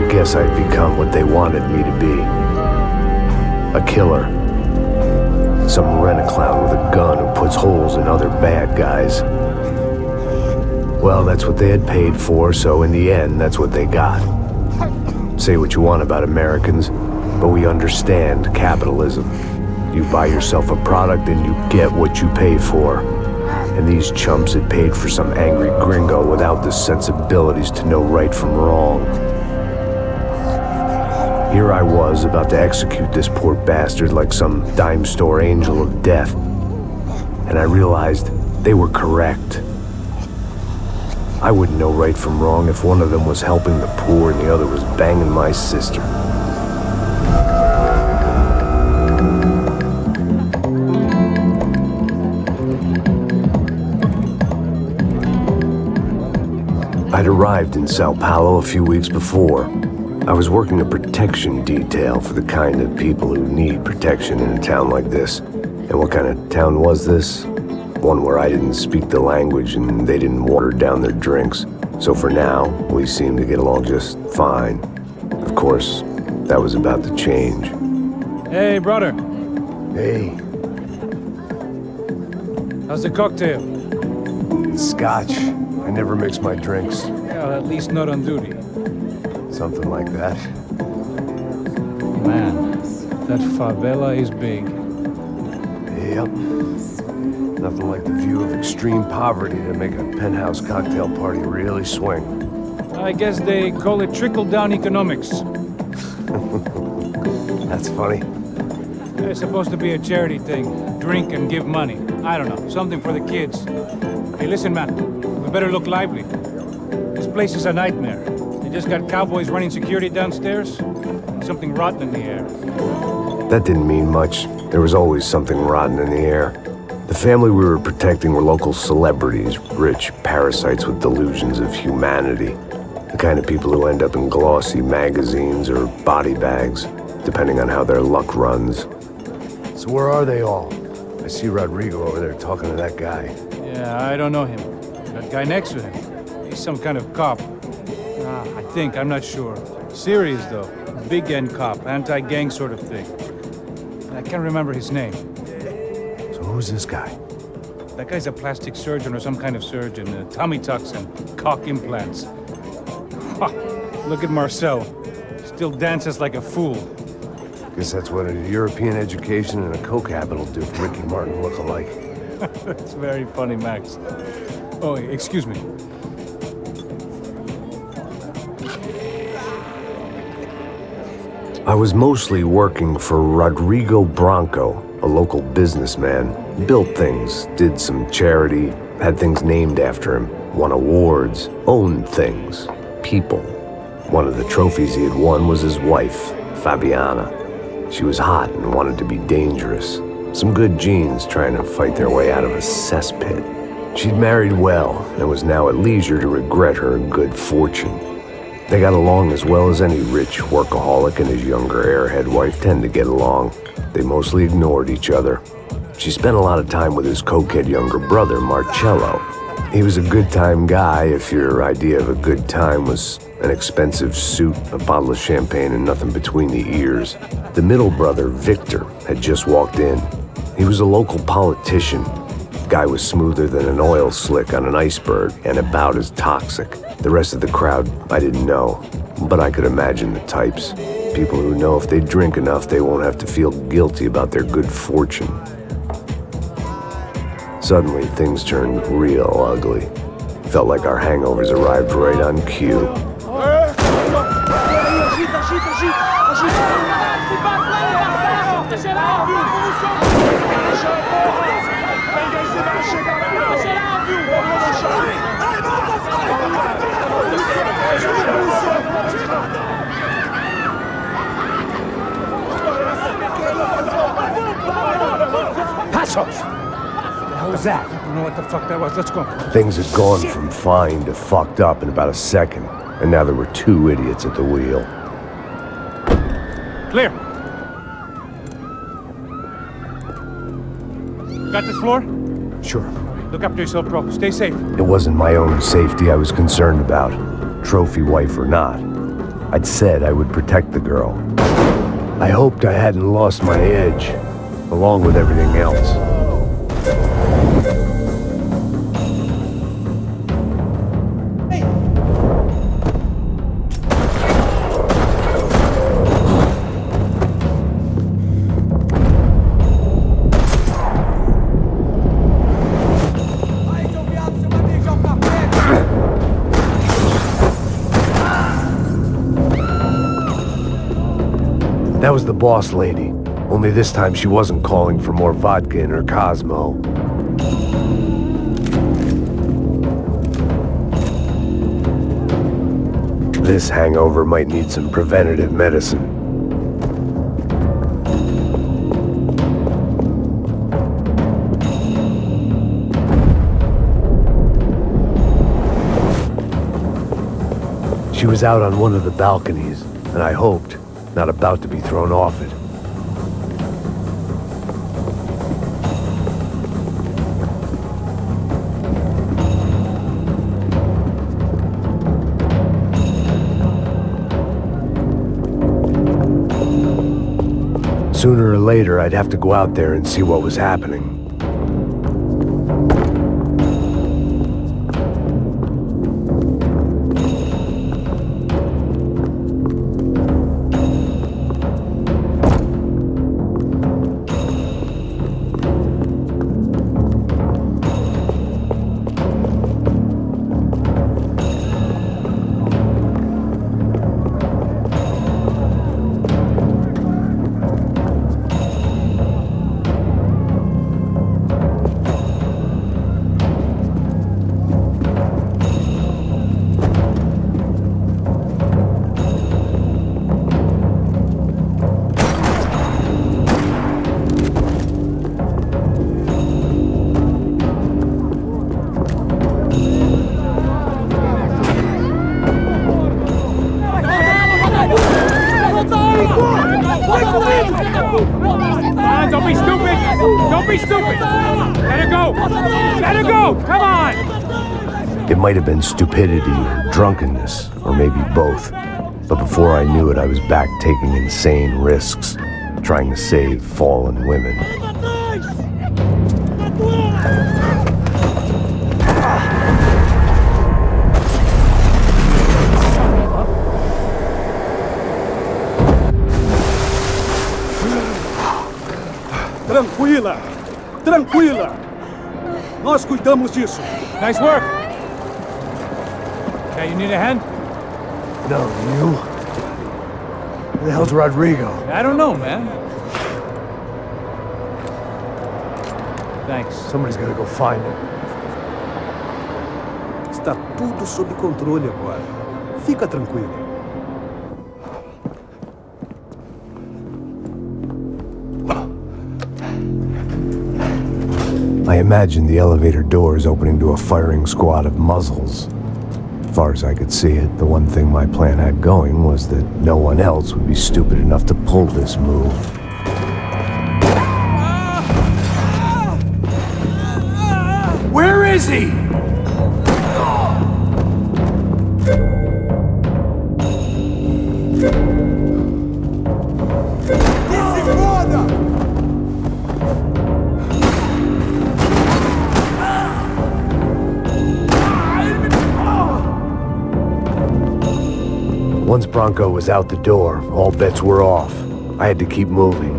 guess I'd become what they wanted me to be. A killer. Some rent-a-clown with a gun who puts holes in other bad guys. Well, that's what they had paid for, so in the end, that's what they got. Say what you want about Americans, but we understand capitalism. You buy yourself a product and you get what you pay for. And these chumps had paid for some angry gringo without the sensibilities to know right from wrong. Here I was, about to execute this poor bastard like some dime store angel of death. And I realized they were correct. I wouldn't know right from wrong if one of them was helping the poor and the other was banging my sister. I'd arrived in Sao Paulo a few weeks before. I was working a protection detail for the kind of people who need protection in a town like this. And what kind of town was this? One where I didn't speak the language and they didn't water down their drinks. So for now, we seemed to get along just fine. Of course, that was about to change. Hey, brother. Hey. How's the cocktail? Scotch. I never mix my drinks. Yeah, at least not on duty. Something like that. Man, that favela is big. Yep. Nothing like the view of extreme poverty to make a penthouse cocktail party really swing. I guess they call it trickle-down economics. That's funny. It's supposed to be a charity thing. Drink and give money. I don't know, something for the kids. Hey, listen, man. We better look lively. This place is a nightmare. They just got cowboys running security downstairs. And something rotten in the air. That didn't mean much. There was always something rotten in the air. The family we were protecting were local celebrities, rich parasites with delusions of humanity. The kind of people who end up in glossy magazines or body bags, depending on how their luck runs. So where are they all? I see Rodrigo over there talking to that guy. Yeah, I don't know him. That guy next to him. He's some kind of cop. I think, I'm not sure. Serious, though. Big N cop, anti-gang sort of thing. I can't remember his name. So who's this guy? That guy's a plastic surgeon or some kind of surgeon. Tummy tucks and cock implants. Look at Marcel. Still dances like a fool. Guess that's what a European education and a coke habit will do for Ricky Martin look-alike. That's very funny, Max. Oh, excuse me. I was mostly working for Rodrigo Branco, a local businessman. Built things, did some charity, had things named after him, won awards, owned things, people. One of the trophies he had won was his wife, Fabiana. She was hot and wanted to be dangerous. Some good genes trying to fight their way out of a cesspit. She'd married well and was now at leisure to regret her good fortune. They got along as well as any rich workaholic and his younger airhead wife tend to get along. They mostly ignored each other. She spent a lot of time with his cokehead younger brother, Marcello. He was a good-time guy if your idea of a good time was an expensive suit, a bottle of champagne, and nothing between the ears. The middle brother, Victor, had just walked in. He was a local politician. Guy was smoother than an oil slick on an iceberg and about as toxic. The rest of the crowd, I didn't know, but I could imagine the types. People who know if they drink enough, they won't have to feel guilty about their good fortune. Suddenly, things turned real ugly. Felt like our hangovers arrived right on cue. Passos! What was that? I don't know what the fuck that was. Let's go. Things had gone from fine to fucked up in about a second, and now there were two idiots at the wheel. Clear. Got this floor? Sure. Look after yourself, bro. Stay safe. It wasn't my own safety I was concerned about, trophy wife or not. I'd said I would protect the girl. I hoped I hadn't lost my edge, along with everything else. That was the boss lady, only this time she wasn't calling for more vodka in her Cosmo. This hangover might need some preventative medicine. She was out on one of the balconies, and I hoped not about to be thrown off it. Sooner or later, I'd have to go out there and see what was happening. Don't be stupid! Don't be stupid! Let her go! Let her go! Come on! It might have been stupidity or drunkenness, or maybe both. But before I knew it, I was back taking insane risks, trying to save fallen women. Tranquila! Tranquila! Nós cuidamos disso. Nice work! Okay, you need a hand? No, you? Who the hell's Rodrigo? I don't know, man. Thanks. Somebody's gotta go find him. Está tudo sob controle agora. Fica tranquilo. I imagined the elevator doors opening to a firing squad of muzzles. As far as I could see it, the one thing my plan had going was that no one else would be stupid enough to pull this move. Where is he? Once Bronco was out the door, all bets were off. I had to keep moving.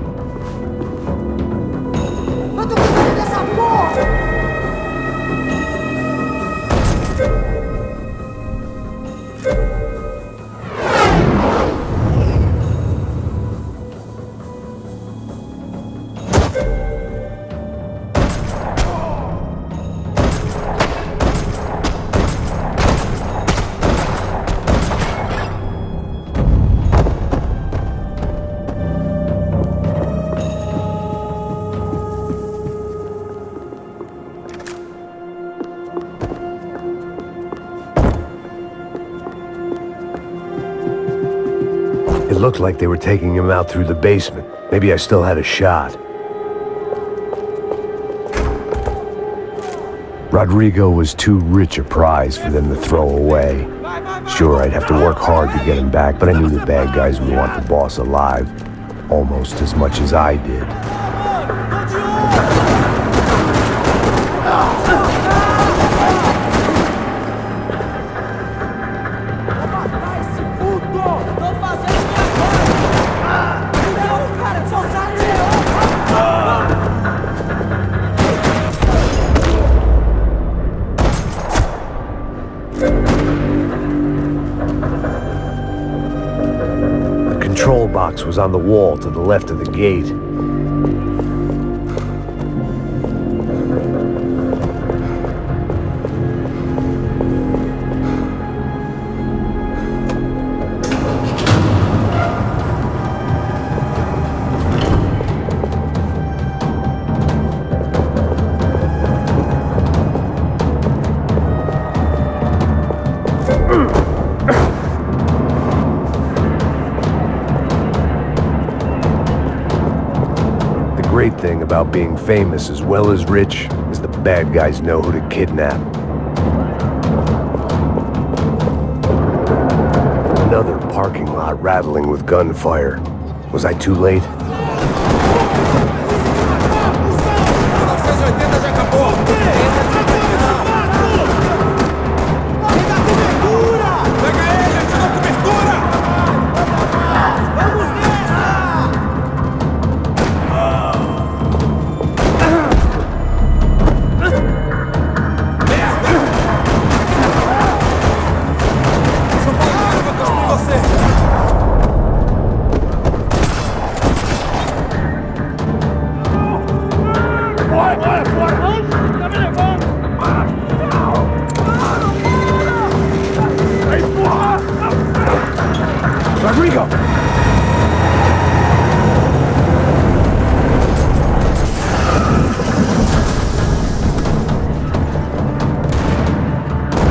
It looked like they were taking him out through the basement. Maybe I still had a shot. Rodrigo was too rich a prize for them to throw away. Sure, I'd have to work hard to get him back, but I knew the bad guys would want the boss alive almost as much as I did. The control box was on the wall to the left of the gate. The great thing about being famous as well as rich is the bad guys know who to kidnap. Another parking lot rattling with gunfire. Was I too late? Rodrigo!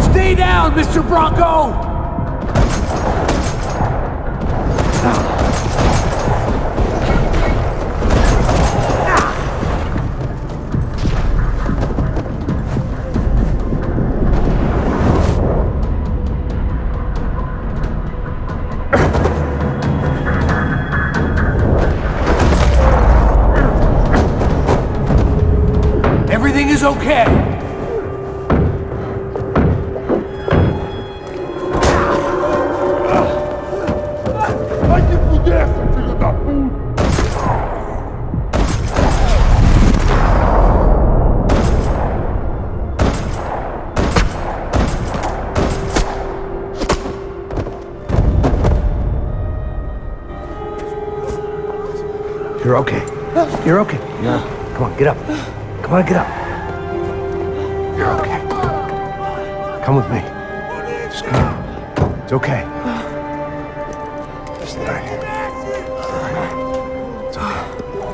Stay down, Mr. Bronco! Everything is okay. Vai te fuder, seu filho da puta! You're okay. You're okay. Yeah. Come on, get up. Come on, get up. You're okay. Come with me. Just come on. It's okay. Just lie here. It's okay.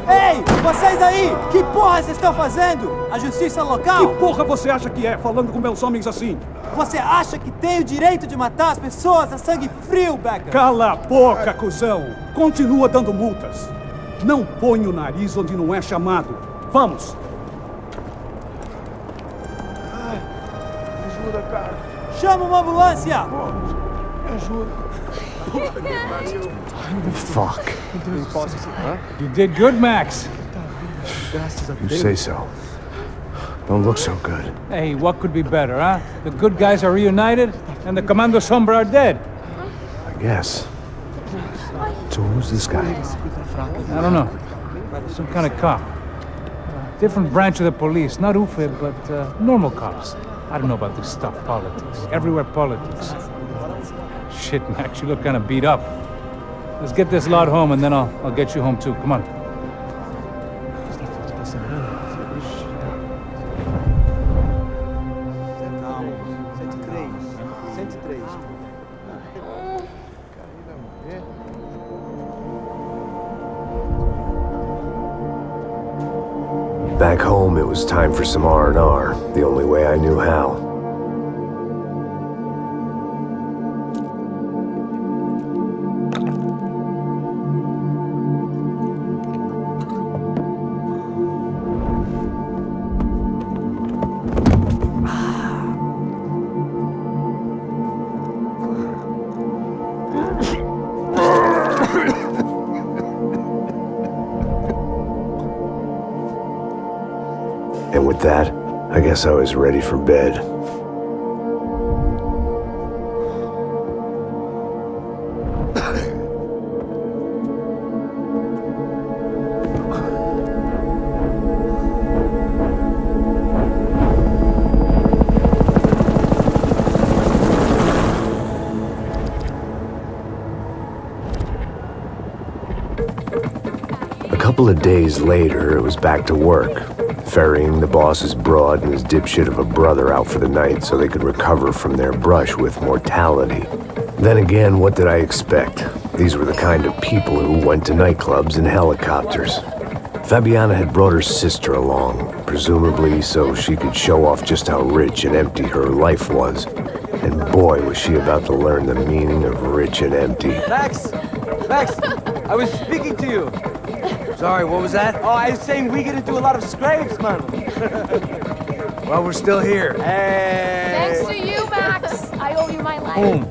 Ei, vocês aí! Que porra vocês estão fazendo? A justiça local? Que porra você acha que é, falando com meus homens assim? Você acha que tem o direito de matar as pessoas a sangue frio, Becker? Cala a boca, cuzão! Continua dando multas. Não põe o nariz onde não é chamado. Vamos! Ajuda, cara. Chama uma ambulância! Me ajuda. Fuck. You did good, Max. You say so. Don't look so good. Hey, what could be better, huh? The good guys are reunited, and the Commando Sombra are dead. I guess. So who's this guy? I don't know. Some kind of cop. Different branch of the police. Not UFE, but normal cops. I don't know about this stuff, politics. Everywhere politics. Shit, Max, you look kind of beat up. Let's get this lot home, and then I'll get you home too. Come on. Back home, it was time for some R&R, the only way I knew how. And with that, I guess I was ready for bed. A couple of days later, it was back to work, ferrying the boss's broad and his dipshit of a brother out for the night so they could recover from their brush with mortality. Then again, what did I expect? These were the kind of people who went to nightclubs in helicopters. Fabiana had brought her sister along, presumably so she could show off just how rich and empty her life was. And boy, was she about to learn the meaning of rich and empty. Max! Max! I was speaking to you. Sorry, what was that? Oh, I was saying we get to do a lot of scrapes, man. Well, we're still here. Hey! Thanks to you, Max. I owe you my life. Boom.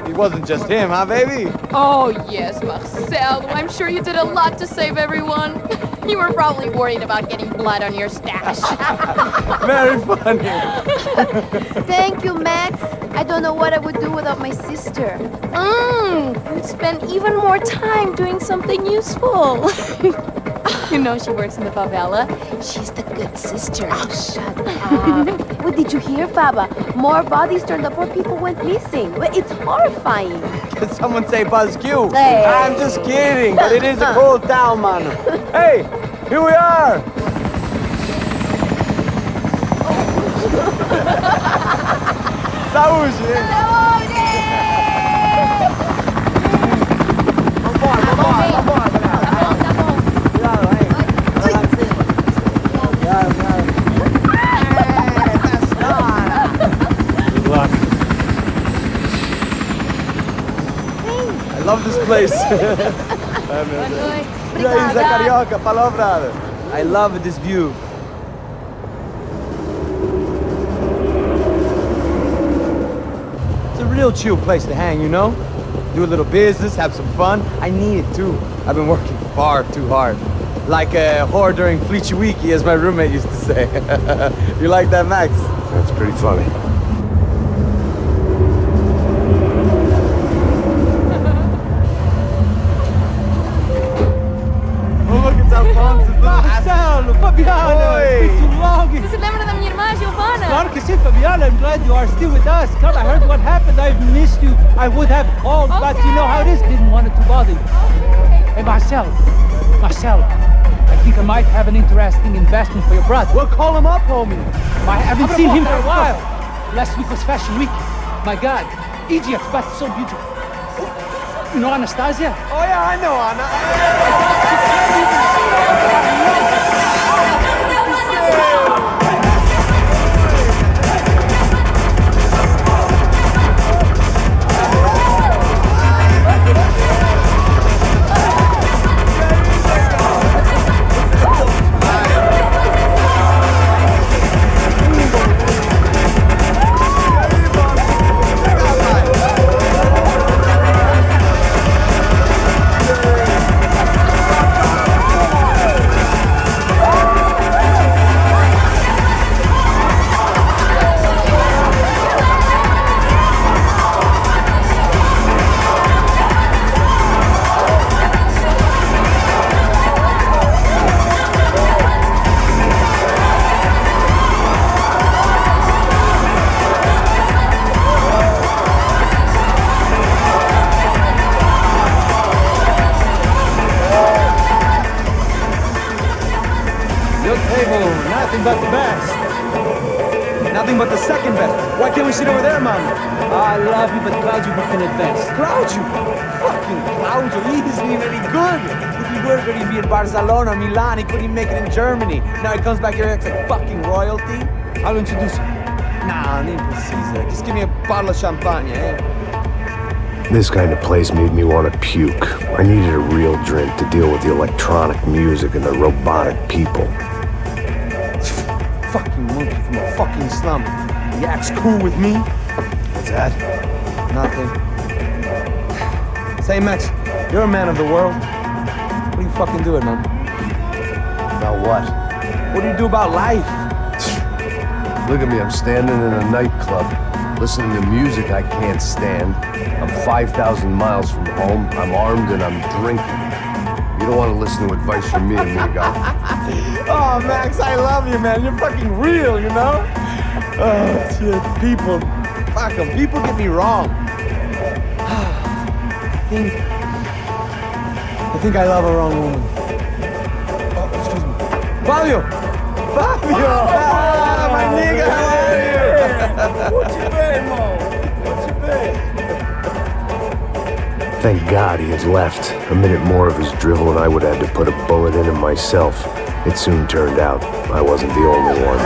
It wasn't just him, huh, baby? Oh, yes, Marcel. I'm sure you did a lot to save everyone. You were probably worried about getting blood on your stash. Very funny. Thank you, Max. I don't know what I would do without my sister. You'd spend even more time doing something useful. You know she works in the favela. She's the good sister. Oh, shut up. What did you hear, Baba? More bodies turned up, more people went missing. Well, it's horrifying. Did someone say Buzz Q? Hey. I'm just kidding, but it is a cool town, man. Hey, here we are. Saúde! I love this place. E aí, Zé Carioca, falou, brother. I love this view. It's a real chill place to hang, you know? Do a little business, have some fun. I need it too. I've been working far too hard. Like a whore during Fleechy Weeky, as my roommate used to say. You like that, Max? That's pretty funny. Marcelo, Fabiana, it's been too long. Você se lembra da minha irmã, Giovanna? Claro que sim, Fabiana. I'm glad you are still with us. Come, I heard what happened. I've missed you. I would have called, but you know how it is. Didn't want it to bother you. Hey, Marcel, I think I might have an interesting investment for your brother. Well, call him up, homie. I haven't seen him for a while. Last week was Fashion Week. My God, Egypt, but so beautiful. You know Anastasia? Oh, yeah, I know Anna. Nothing but the best. Nothing but the second best. Why can't we sit over there, man? I love you, but Claudio booked in advance. Claudio? Fucking Claudio, he isn't even any good. If he were going to be in Barcelona, Milan, he couldn't make it in Germany. Now he comes back here and acts like fucking royalty. I'll introduce you. Nah, need Caesar. Just give me a bottle of champagne, eh? This kind of place made me want to puke. I needed a real drink to deal with the electronic music and the robotic people. Fucking monkey from a fucking slum. He acts cool with me. What's that? Nothing. Say, Max, you're a man of the world. What are you fucking doing, man? About what? What do you do about life? Look at me, I'm standing in a nightclub, listening to music I can't stand. I'm 5,000 miles from home, I'm armed and I'm drinking. You don't want to listen to advice from me, amigo. Oh, Max, I love you, man. You're fucking real, you know? Oh, shit, people. Fuck 'em. People get me wrong. I think I love a wrong woman. Oh, excuse me. Fabio! Fabio! Ah, my nigga, how are you? What you been, Mo? What you been? Thank God he had left. A minute more of his drivel and I would have had to put a bullet in him myself. It soon turned out I wasn't the only one.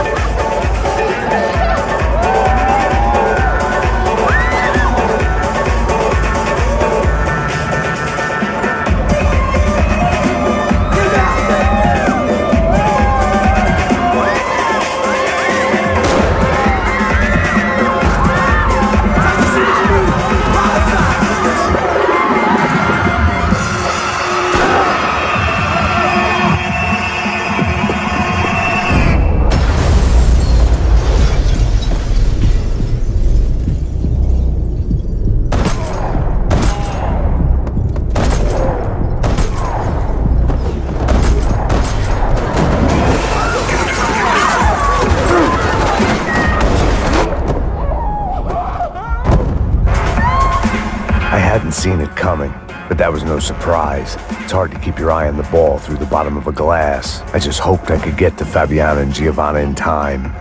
Seen it coming, but that was no surprise. It's hard to keep your eye on the ball through the bottom of a glass. I just hoped I could get to Fabiana and Giovanna in time.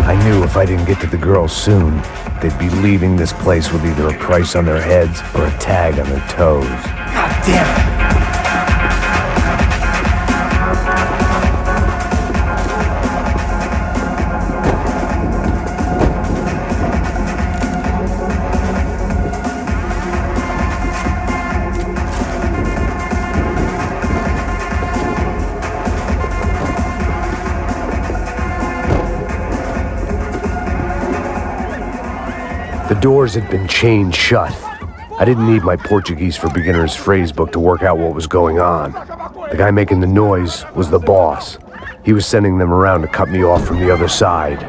I knew if I didn't get to the girls soon, they'd be leaving this place with either a price on their heads or a tag on their toes. God damn it! The doors had been chained shut. I didn't need my Portuguese for Beginners phrase book to work out what was going on. The guy making the noise was the boss. He was sending them around to cut me off from the other side.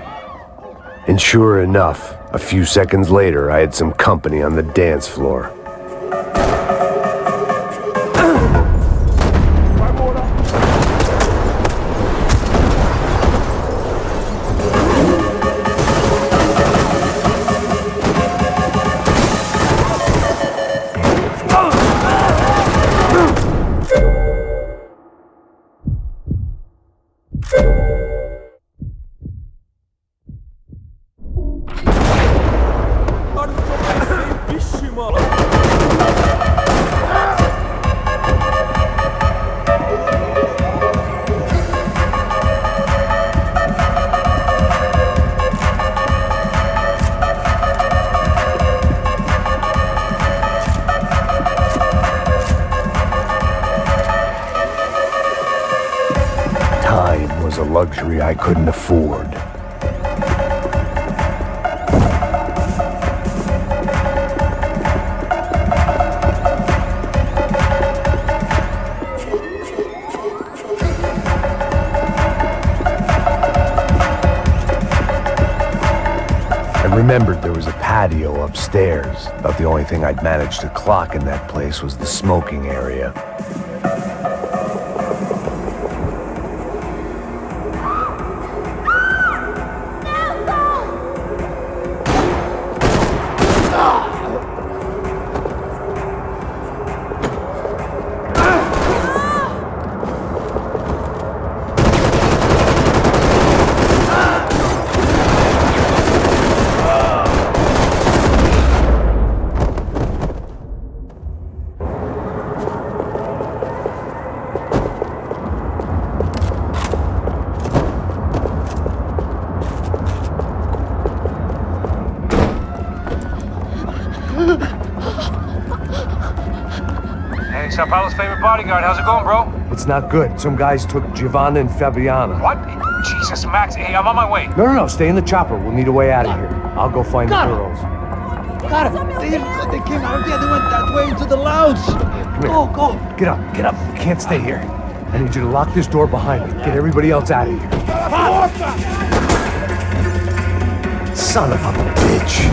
And sure enough, a few seconds later, I had some company on the dance floor. A luxury I couldn't afford. I remembered there was a patio upstairs. About the only thing I'd managed to clock in that place was the smoking area. Sao Paulo's favorite bodyguard. How's it going, bro? It's not good. Some guys took Giovanna and Fabiana. What? Jesus, Max. Hey, I'm on my way. No, stay in the chopper. We'll need a way out of here. I'll go find the girls. God, they came out of there. They went that way into the lounge. Go. Get up. You can't stay here. I need you to lock this door behind me. Get everybody else out of here. Son of a bitch.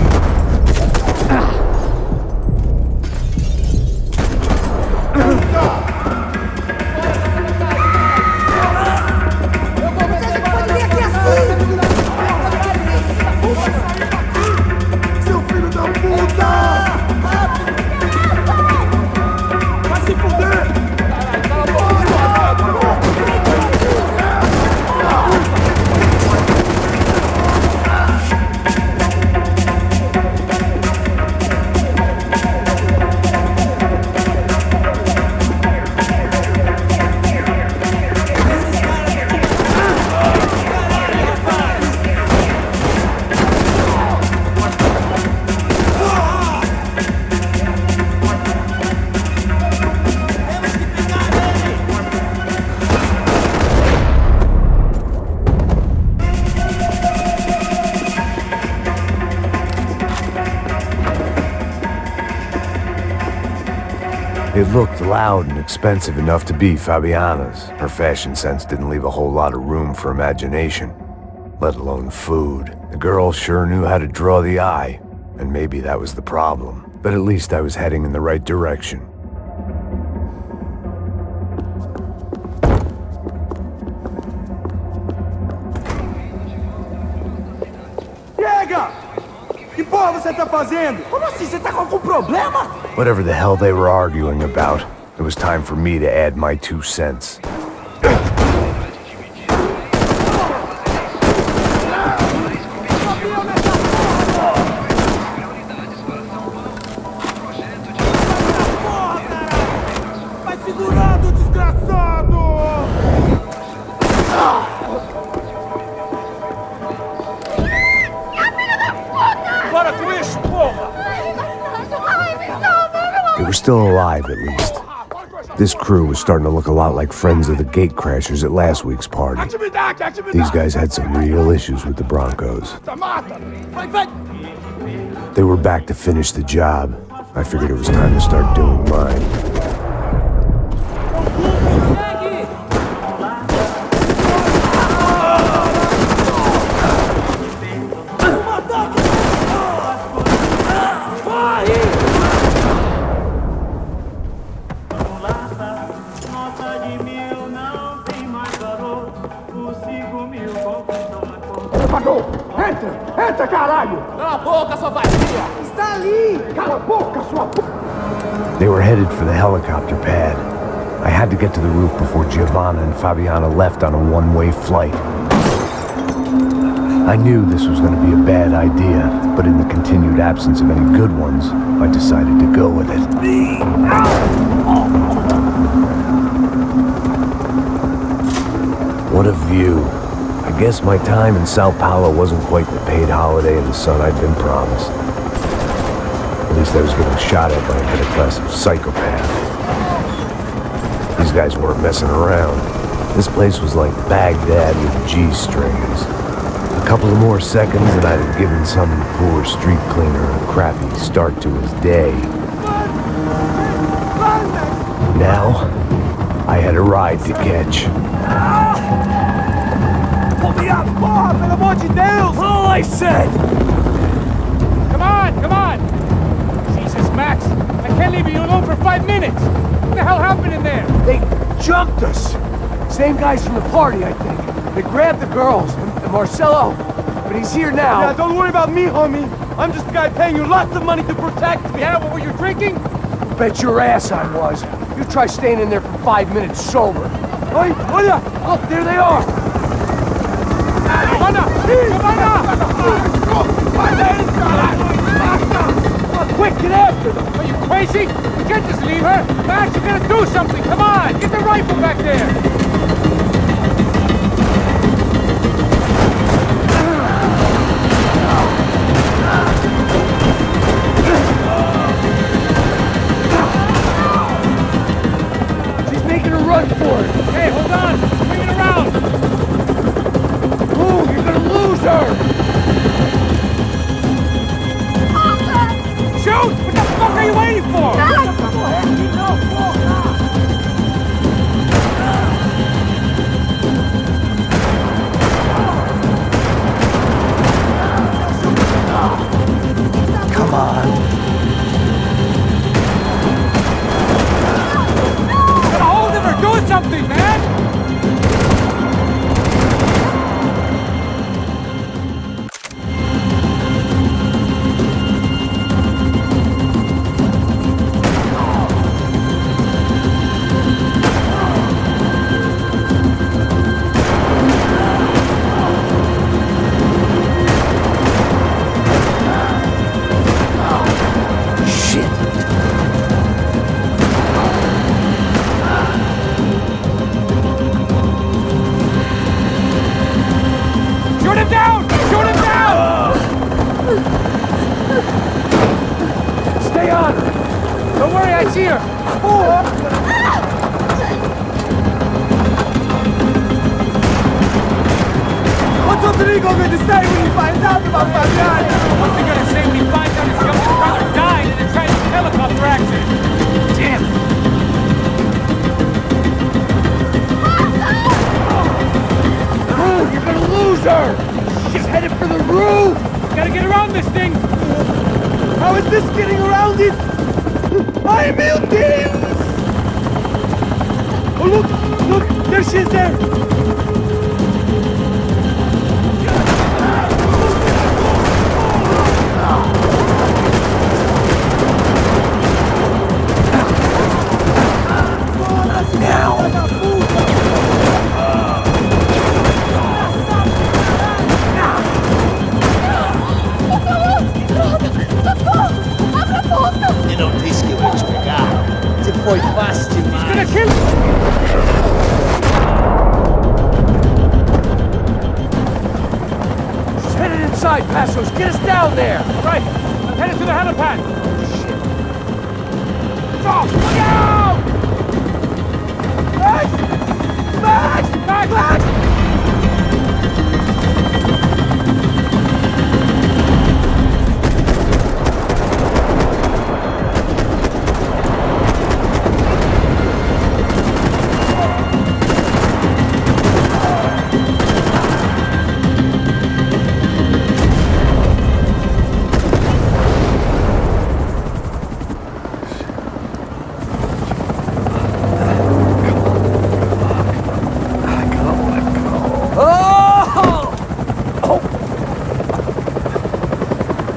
Seu filho da puta! Vai se fuder! It looked loud and expensive enough to be Fabiana's. Her fashion sense didn't leave a whole lot of room for imagination, let alone food. The girl sure knew how to draw the eye, and maybe that was the problem. But at least I was heading in the right direction. Chega! Que porra você tá fazendo? Como assim? Você tá com algum problema? Whatever the hell they were arguing about, it was time for me to add my 2 cents. Vai segurando, desgraçado! Para com isso, porra! They were still alive, at least. This crew was starting to look a lot like friends of the gatecrashers at last week's party. These guys had some real issues with the Broncos. They were back to finish the job. I figured it was time to start doing mine. Entra, caralho! Cala a boca, sua vazia! Está ali! Cala a boca, sua p... They were headed for the helicopter pad. I had to get to the roof before Giovanna and Fabiana left on a one-way flight. I knew this was going to be a bad idea, but in the continued absence of any good ones, I decided to go with it. What a view. I guess my time in Sao Paulo wasn't quite the paid holiday in the sun I'd been promised. At least I was getting shot at by a middle-class psychopath. These guys weren't messing around. This place was like Baghdad with G-strings. A couple of more seconds and I'd have given some poor street cleaner a crappy start to his day. Now, I had a ride to catch. Pull me up, porra, pelo amor de Deus! All I said! Come on! Jesus, Max, I can't leave you alone for 5 minutes! What the hell happened in there? They jumped us. Same guys from the party, I think. They grabbed the girls, and Marcelo, but he's here now. Yeah, don't worry about me, homie. I'm just the guy paying you lots of money to protect me. Yeah, what were you drinking? Bet your ass I was. You try staying in there for 5 minutes sober. Oi, olha! Look, there they are. Giovanna! Quick, get after them! Are you crazy? We can't just leave her! Max, you gotta do something! Come on! Get the rifle back there! She's making a run for it! Hey, hold on! Bring it around! Ooh, you're gonna lose her! around this thing! How is this getting around it? Ai, meu Deus! Oh, look! There she is there! Eu não disse que eu ia te pegar. Você foi fácil demais. She's headed inside, Passos. Get us down there! Right! I'm headed to the helipad! Oh, look out! Max! Max!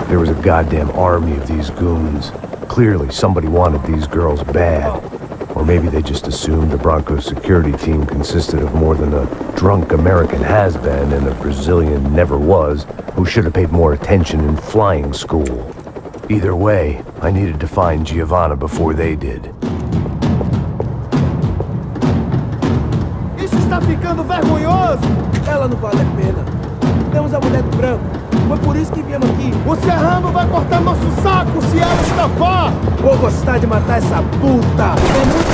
There was a goddamn army of these goons. Clearly, somebody wanted these girls bad. Or maybe they just assumed the Broncos security team consisted of more than a drunk American has-been and a Brazilian never-was who should have paid more attention in flying school. Either way, I needed to find Giovanna before they did. Isso está ficando vergonhoso! Ela não vale a pena. Temos a mulher do branco. Foi por isso que viemos aqui. O Serrano vai cortar nosso saco se ela escapar! Vou gostar de matar essa puta! É muito...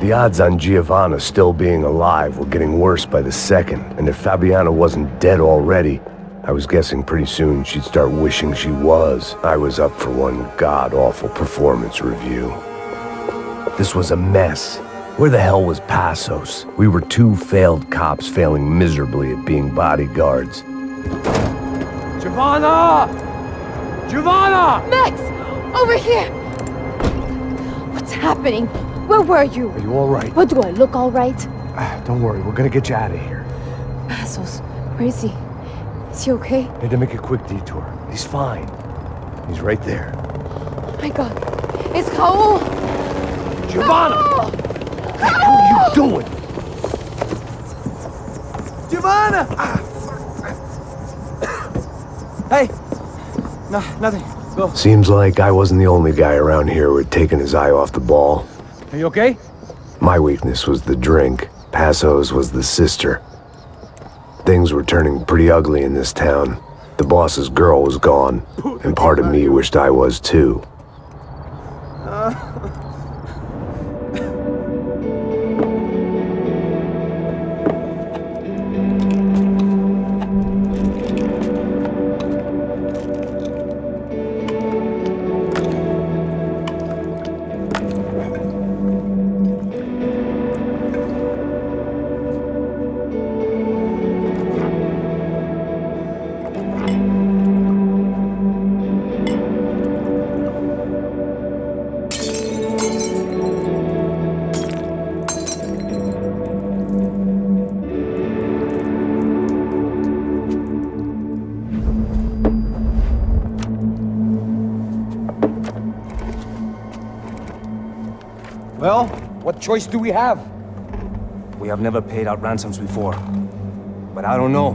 The odds on Giovanna still being alive were getting worse by the second, and if Fabiana wasn't dead already, I was guessing pretty soon she'd start wishing she was. I was up for one god-awful performance review. This was a mess, Where the hell was Passos? We were two failed cops failing miserably at being bodyguards. Giovanna! Giovanna! Max! Over here! What's happening? Where were you? Are you all right? What, do I look all right? Don't worry, we're gonna get you out of here. Passos, where is he? Is he okay? Had to make a quick detour. He's fine. He's right there. Oh my God. It's Raul! Giovanna! Raul! What the hell are you doing? Giovanna! Hey! No, nothing. Go. Seems like I wasn't the only guy around here who had taken his eye off the ball. Are you okay? My weakness was the drink. Passos was the sister. Things were turning pretty ugly in this town. The boss's girl was gone, and part of me wished I was too. Well, what choice do we have? We have never paid out ransoms before. But I don't know.